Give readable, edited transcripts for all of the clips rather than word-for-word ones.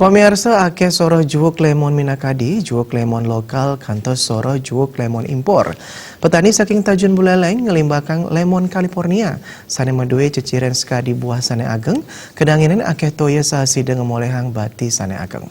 Pemirsa akeh soro juhuk lemon minakadi, juhuk lemon lokal kantos soro juhuk lemon impor. Petani saking Tajun Buleleng ngelimbakang lemon California. Sane medue ceciren sekadi buah sane ageng, kedanginen akeh toya sahasida ngemolehang bati sane ageng.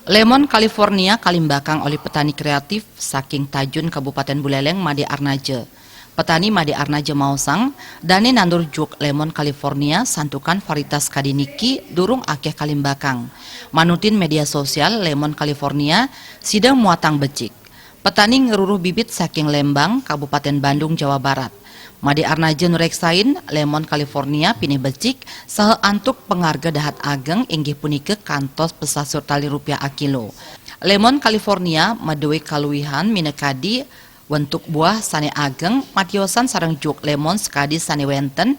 Lemon California kalimbakang oleh petani kreatif saking Tajun Kabupaten Buleleng Made Arnaje. Petani Made Arnaje Mausang, dane nandur juk lemon California santukan varietas kadiniki durung akeh kalimbakang. Manutin media sosial lemon California sidang muatang becik. Petani ngeruruh bibit saking Lembang, Kabupaten Bandung, Jawa Barat. Made Arnaje nureksain lemon California pinih becik saha antuk pengarga dahat ageng inggih punike kantos pesasur tali rupiah a kilo. Lemon California madewe kaluwihan minekadi wentuk buah sane ageng matiosan sareng juk lemon sekadi sane wenten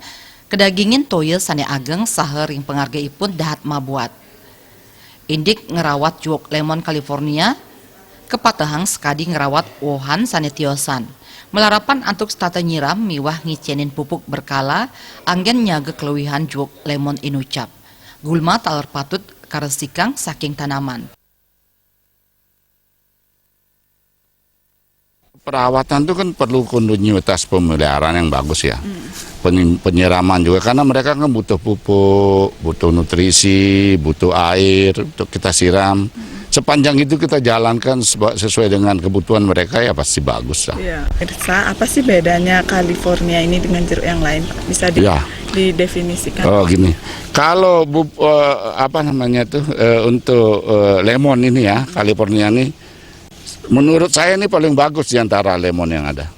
kedagingin toya sane ageng saha ring pengargaipun dahat mabuat. Indik ngerawat juk lemon California kepatahang sekadi ngerawat wohan sane tiosan. Melarapan antuk stata nyiram miwah ngicenin pupuk berkala anggen nyaga keluwihan juk lemon inucap. Gulma taler patut karesikang saking tanaman. Perawatan itu kan perlu kontinuitas pemeliharaan yang bagus ya. Penyiraman juga karena mereka kan butuh pupuk, butuh nutrisi, butuh air untuk kita siram. Sepanjang itu kita jalankan sesuai dengan kebutuhan mereka ya pasti bagus lah. Ya, Irsa, apa sih bedanya California ini dengan jeruk yang lain? Bisa didefinisikan? Oh gini, kalau untuk lemon ini ya California ini, menurut saya ini paling bagus di antara lemon yang ada.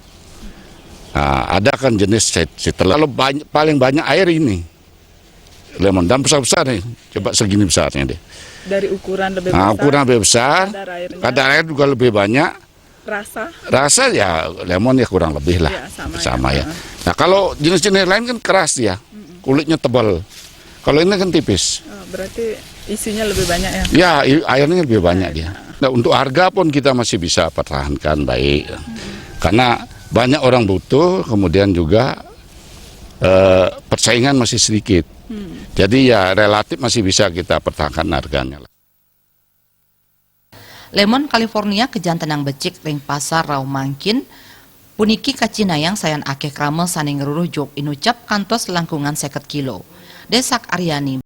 Nah, ada kan jenis setelah kalau paling banyak air ini lemon dan besar-besar nih, coba segini besarnya deh. Dari ukuran lebih besar. Nah, ukuran lebih besar, kadar air juga lebih banyak. Rasa ya lemon ya kurang lebih lah, ya, sama ya. Nah kalau jenis-jenis lain kan keras ya, kulitnya tebal. Kalau ini kan tipis. Oh, berarti isinya lebih banyak ya? Ya, airnya lebih banyak dia. Nah, untuk harga pun kita masih bisa pertahankan baik, karena banyak orang butuh, kemudian juga persaingan masih sedikit. Jadi ya relatif masih bisa kita pertahankan harganya. Lemon California kejantanang becik ring pasar rau mangkin puniki kacinayang sayan akeh krame sane ngeruruh juk inucap kantos langkungan 50 kilo. Desak Aryani.